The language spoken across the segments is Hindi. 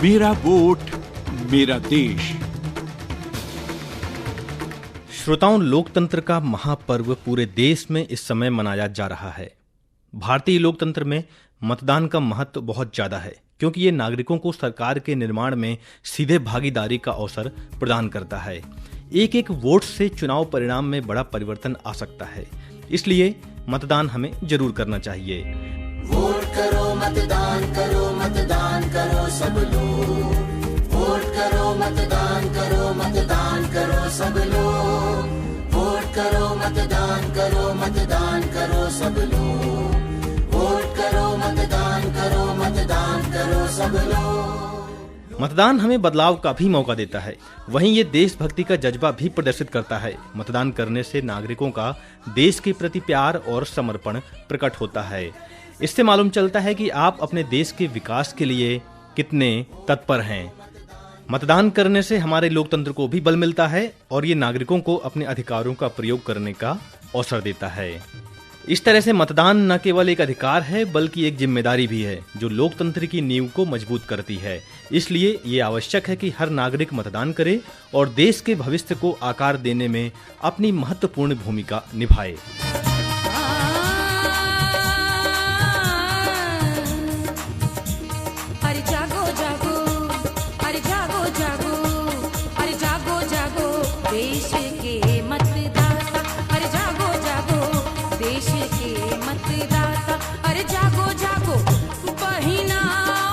मेरा वोट मेरा देश। श्रोताओं, लोकतंत्र का महापर्व पूरे देश में इस समय मनाया जा रहा है। भारतीय लोकतंत्र में मतदान का महत्व बहुत ज्यादा है, क्योंकि ये नागरिकों को सरकार के निर्माण में सीधे भागीदारी का अवसर प्रदान करता है। एक एक वोट से चुनाव परिणाम में बड़ा परिवर्तन आ सकता है, इसलिए मतदान हमें जरूर करना चाहिए। वोट करो, मतदान करो, मतदान करो सब लोग। वोट करो, मतदान करो, मतदान करो सब लोग। वोट करो, मतदान करो, मतदान करो सब लोग। वोट करो, मतदान करो, मतदान करो सब लोग। मतदान हमें बदलाव का भी मौका देता है, वहीं ये देशभक्ति का जज्बा भी प्रदर्शित करता है। मतदान करने से नागरिकों का देश के प्रति प्यार और समर्पण प्रकट होता है। इससे मालूम चलता है कि आप अपने देश के विकास के लिए कितने तत्पर हैं। मतदान करने से हमारे लोकतंत्र को भी बल मिलता है और ये नागरिकों को अपने अधिकारों का प्रयोग करने का अवसर देता है। इस तरह से मतदान न केवल एक अधिकार है, बल्कि एक जिम्मेदारी भी है, जो लोकतंत्र की नींव को मजबूत करती है। इसलिए ये आवश्यक है कि हर नागरिक मतदान करे और देश के भविष्य को आकार देने में अपनी महत्वपूर्ण भूमिका निभाए। देश के मतदाता, अरे जागो जागो, देश के मतदाता, अरे जागो जागो, बहिना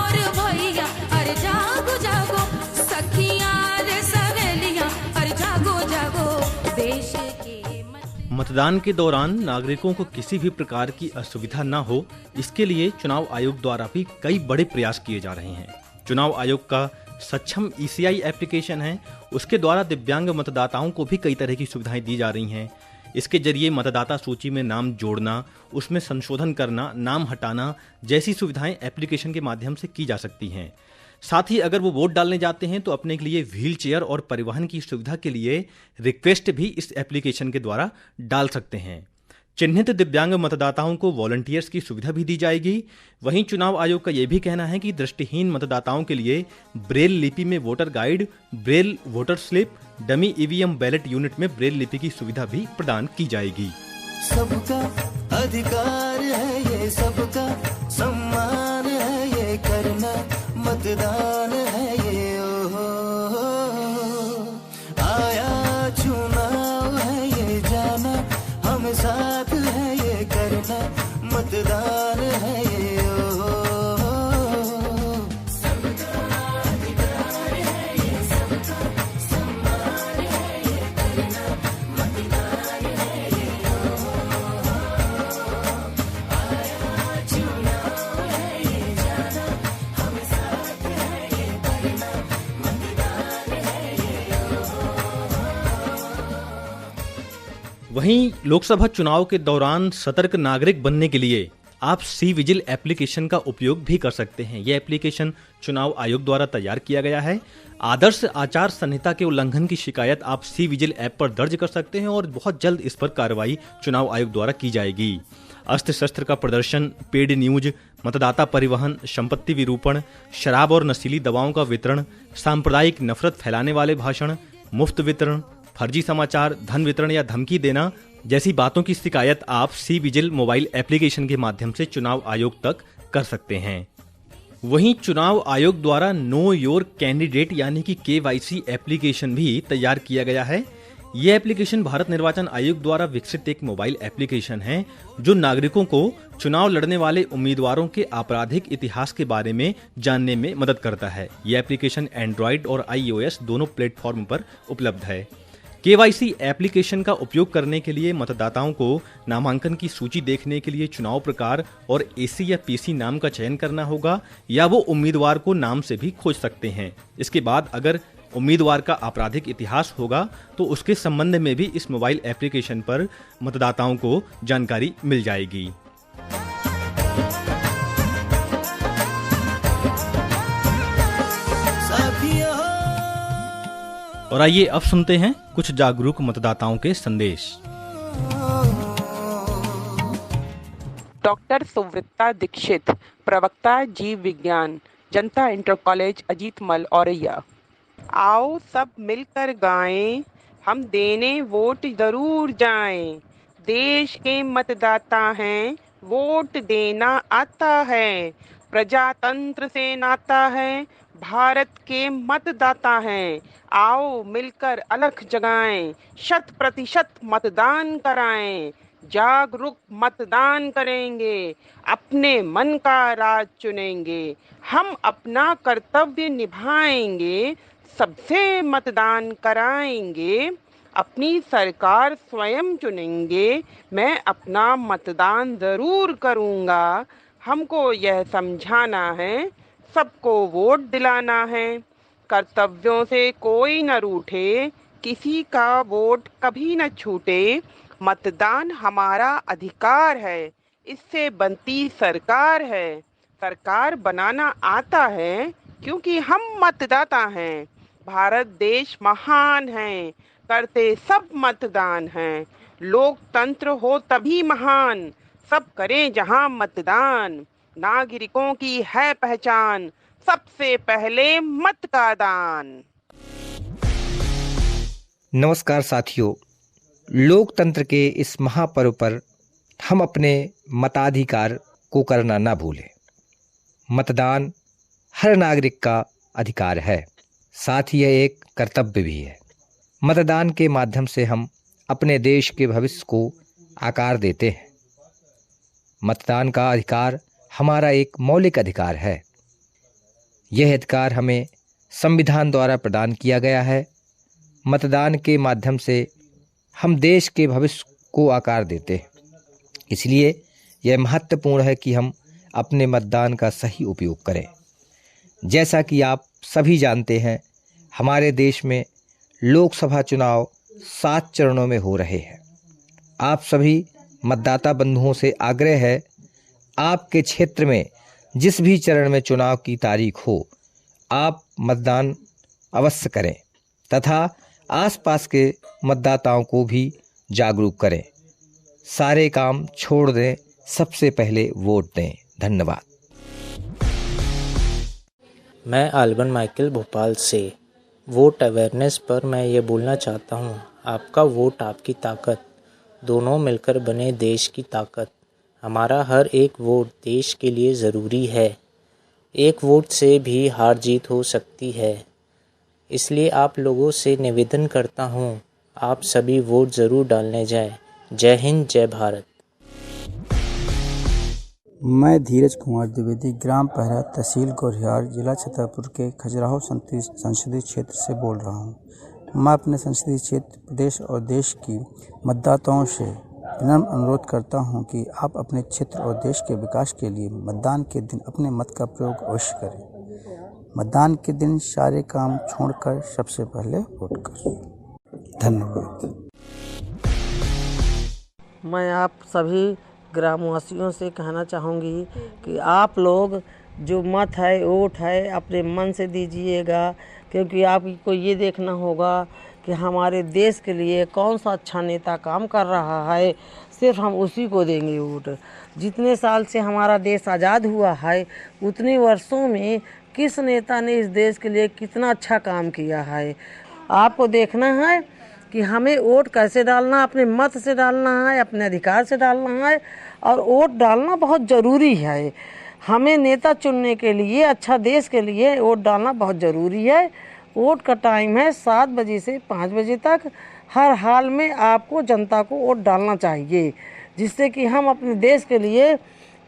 और भैया, अरे जागो जागो, सखियां रे सहेलियां, अरे जागो जागो, देश के मतदान के दौरान नागरिकों को किसी भी प्रकार की असुविधा न हो, इसके लिए चुनाव आयोग द्वारा भी कई बड़े प्रयास किए जा रहे हैं। चुनाव आयोग का सक्षम ECI एप्लीकेशन है, उसके द्वारा दिव्यांग मतदाताओं को भी कई तरह की सुविधाएं दी जा रही हैं। इसके जरिए मतदाता सूची में नाम जोड़ना, उसमें संशोधन करना, नाम हटाना जैसी सुविधाएं एप्लीकेशन के माध्यम से की जा सकती हैं। साथ ही अगर वो वोट डालने जाते हैं तो अपने के लिए व्हील चेयर और परिवहन की सुविधा के लिए रिक्वेस्ट भी इस एप्लीकेशन के द्वारा डाल सकते हैं। चिन्हित दिव्यांग मतदाताओं को वॉलंटियर्स की सुविधा भी दी जाएगी। वहीं चुनाव आयोग का यह भी कहना है कि दृष्टिहीन मतदाताओं के लिए ब्रेल लिपि में voter guide, Braille voter slip, dummy EVM ballot unit में ब्रेल लिपि की सुविधा भी प्रदान की जाएगी। सबका अधिकार है ये, सबका सम्मान है ये, करना मतदान है ये। आया चुनाव है ये, जाना हम साथ है ये, करना मतदान है ये। वहीं लोकसभा चुनाव के दौरान सतर्क नागरिक बनने के लिए आप सी-विजिल एप्लीकेशन का उपयोग भी कर सकते हैं। यह एप्लीकेशन चुनाव आयोग द्वारा तैयार किया गया है। आदर्श आचार संहिता के उल्लंघन की शिकायत आप सी-विजिल ऐप पर दर्ज कर सकते हैं और बहुत जल्द इस पर कार्रवाई चुनाव आयोग द्वारा की जाएगी। अस्त्र शस्त्र का प्रदर्शन, पेड न्यूज, मतदाता परिवहन, संपत्ति विरूपण, शराब और नशीली दवाओं का वितरण, सांप्रदायिक नफरत फैलाने वाले भाषण, मुफ्त वितरण, फर्जी समाचार, धन वितरण या धमकी देना जैसी बातों की शिकायत आप सी-विजिल मोबाइल एप्लीकेशन के माध्यम से चुनाव आयोग तक कर सकते हैं। वहीं चुनाव आयोग द्वारा नो योर कैंडिडेट यानी कि KYC एप्लीकेशन भी तैयार किया गया है। यह एप्लीकेशन भारत निर्वाचन आयोग द्वारा विकसित एक मोबाइल एप्लीकेशन है, जो नागरिकों को चुनाव लड़ने वाले उम्मीदवारों के आपराधिक इतिहास के बारे में जानने में मदद करता है। यह एप्लीकेशन एंड्रॉइड और iOS दोनों प्लेटफॉर्म पर उपलब्ध है। KYC एप्लीकेशन का उपयोग करने के लिए मतदाताओं को नामांकन की सूची देखने के लिए चुनाव प्रकार और AC या PC नाम का चयन करना होगा, या वो उम्मीदवार को नाम से भी खोज सकते हैं। इसके बाद अगर उम्मीदवार का आपराधिक इतिहास होगा तो उसके संबंध में भी इस मोबाइल एप्लीकेशन पर मतदाताओं को जानकारी मिल जाएगी। और आइए अब सुनते हैं कुछ जागरूक मतदाताओं के संदेश। डॉक्टर सुवृत्ता दीक्षित, प्रवक्ता जीव विज्ञान। जनता इंटर कॉलेज अजीत मल औरैया। आओ सब मिलकर गाएं, हम देने वोट जरूर जाएं। देश के मतदाता हैं, वोट देना आता है। प्रजातंत्र से नाता है, भारत के मतदाता हैं। आओ मिलकर अलख जगाएं, 100% मतदान कराएं। जागरूक मतदान करेंगे, अपने मन का राज चुनेंगे। हम अपना कर्तव्य निभाएंगे, सबसे मतदान कराएंगे। अपनी सरकार स्वयं चुनेंगे, मैं अपना मतदान जरूर करूंगा। हमको यह समझाना है, सबको वोट दिलाना है। कर्तव्यों से कोई न रूठे, किसी का वोट कभी न छूटे। मतदान हमारा अधिकार है, इससे बनती सरकार है। सरकार बनाना आता है, क्योंकि हम मतदाता हैं। भारत देश महान है, करते सब मतदान हैं। लोकतंत्र हो तभी महान, सब करें जहां मतदान। नागरिकों की है पहचान, सबसे पहले मत का दान। नमस्कार साथियों, लोकतंत्र के इस महापर्व पर हम अपने मताधिकार को करना ना भूलें। मतदान हर नागरिक का अधिकार है, साथ ही यह एक कर्तव्य भी है। मतदान के माध्यम से हम अपने देश के भविष्य को आकार देते हैं। मतदान का अधिकार हमारा एक मौलिक अधिकार है। यह अधिकार हमें संविधान द्वारा प्रदान किया गया है। मतदान के माध्यम से हम देश के भविष्य को आकार देते हैं। इसलिए यह महत्वपूर्ण है कि हम अपने मतदान का सही उपयोग करें। जैसा कि आप सभी जानते हैं, हमारे देश में लोकसभा चुनाव 7 चरणों में हो रहे हैं। आप सभी मतदाता बंधुओं से आग्रह है, आपके क्षेत्र में जिस भी चरण में चुनाव की तारीख हो, आप मतदान अवश्य करें तथा आसपास के मतदाताओं को भी जागरूक करें। सारे काम छोड़ दें, सबसे पहले वोट दें। धन्यवाद। मैं आल्बन माइकल भोपाल से वोट अवेयरनेस पर मैं ये बोलना चाहता हूँ, आपका वोट आपकी ताकत, दोनों मिलकर बने देश की ताकत। हमारा हर एक वोट देश के लिए ज़रूरी है। एक वोट से भी हार जीत हो सकती है, इसलिए आप लोगों से निवेदन करता हूँ, आप सभी वोट ज़रूर डालने जाएं। जय हिंद, जय भारत। मैं धीरज कुमार द्विवेदी, ग्राम पहरा, तहसील गोरिहार, जिला छतरपुर के खजुराहो संसदीय क्षेत्र से बोल रहा हूं। मैं अपने संसदीय क्षेत्र, प्रदेश और देश की मतदाताओं से विनम्र अनुरोध करता हूं कि आप अपने क्षेत्र और देश के विकास के लिए मतदान के दिन अपने मत का प्रयोग अवश्य करें। मतदान के दिन सारे काम छोड़कर सबसे पहले वोट करें। धन्यवाद। मैं आप सभी ग्रामवासियों से कहना चाहूँगी कि आप लोग जो मत है, वोट है, अपने मन से दीजिएगा, क्योंकि आपको ये देखना होगा कि हमारे देश के लिए कौन सा अच्छा नेता काम कर रहा है, सिर्फ हम उसी को देंगे वोट। जितने साल से हमारा देश आज़ाद हुआ है, उतने वर्षों में किस नेता ने इस देश के लिए कितना अच्छा काम किया है, आपको देखना है कि हमें वोट कैसे डालना, अपने मत से डालना है, अपने अधिकार से डालना है। और वोट डालना बहुत ज़रूरी है। हमें नेता चुनने के लिए, अच्छा देश के लिए वोट डालना बहुत ज़रूरी है। वोट का टाइम है 7 बजे से 5 बजे तक। हर हाल में आपको जनता को वोट डालना चाहिए, जिससे कि हम अपने देश के लिए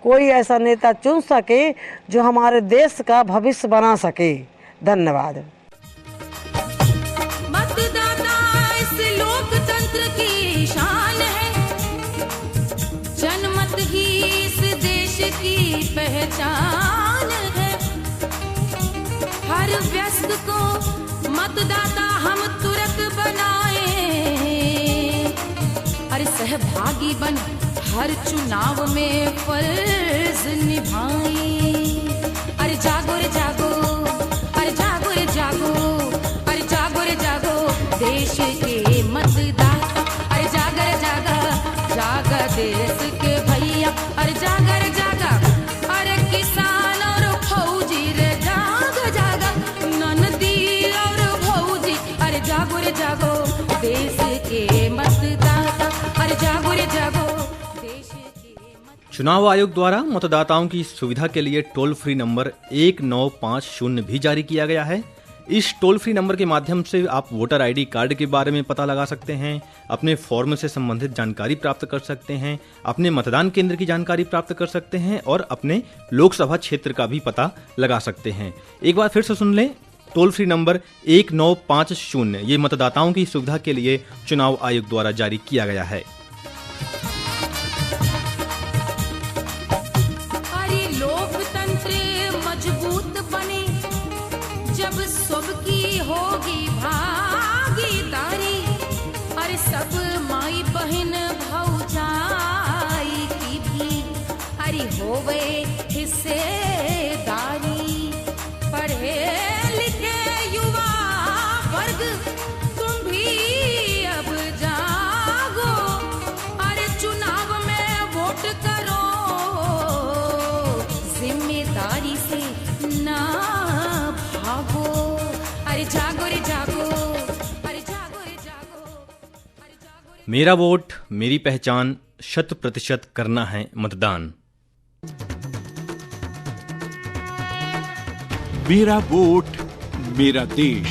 कोई ऐसा नेता चुन सके जो हमारे देश का भविष्य बना सके। धन्यवाद। जनमत ही इस देश की पहचान है। हर व्यस्त को मतदाता हम तुरंत बनाए, अरे सहभागी बन हर चुनाव में फर्ज निभाए। अरे जागो रे जागो, अरे जागो रे जागो, अरे जागो रे जागो, देश के मतदाता। अरे जागा रे जागा, जागा देश के भैया। अरे जागा रे जागा, अरे किसान और फौजी रे जागा। चुनाव आयोग द्वारा मतदाताओं की सुविधा के लिए टोल फ्री नंबर 1950 भी जारी किया गया है। इस टोल फ्री नंबर के माध्यम से आप वोटर आईडी कार्ड के बारे में पता लगा सकते हैं, अपने फॉर्म से संबंधित जानकारी प्राप्त कर सकते हैं, अपने मतदान केंद्र की जानकारी प्राप्त कर सकते हैं और अपने लोकसभा क्षेत्र का भी पता लगा सकते हैं। एक बार फिर से सुन लें, टोल फ्री नंबर 1950 ये मतदाताओं की सुविधा के लिए चुनाव आयोग द्वारा जारी किया गया है। अरे लोकतंत्र मजबूत बने जब सबकी होगी भागीदारी। अरे सब माई बहन भौजाई की भी अरे होवे हिस्सेदारी। पढ़े लिखे युवा वर्ग तुम भी अब जागो, अरे चुनाव में वोट करो, जिम्मेदारी से ना भागो। अरे जागो रे जागो, अरे जागो रे जागो, अरे जागो रे। मेरा वोट मेरी पहचान, 100% करना है मतदान। मेरा वोट मेरा देश।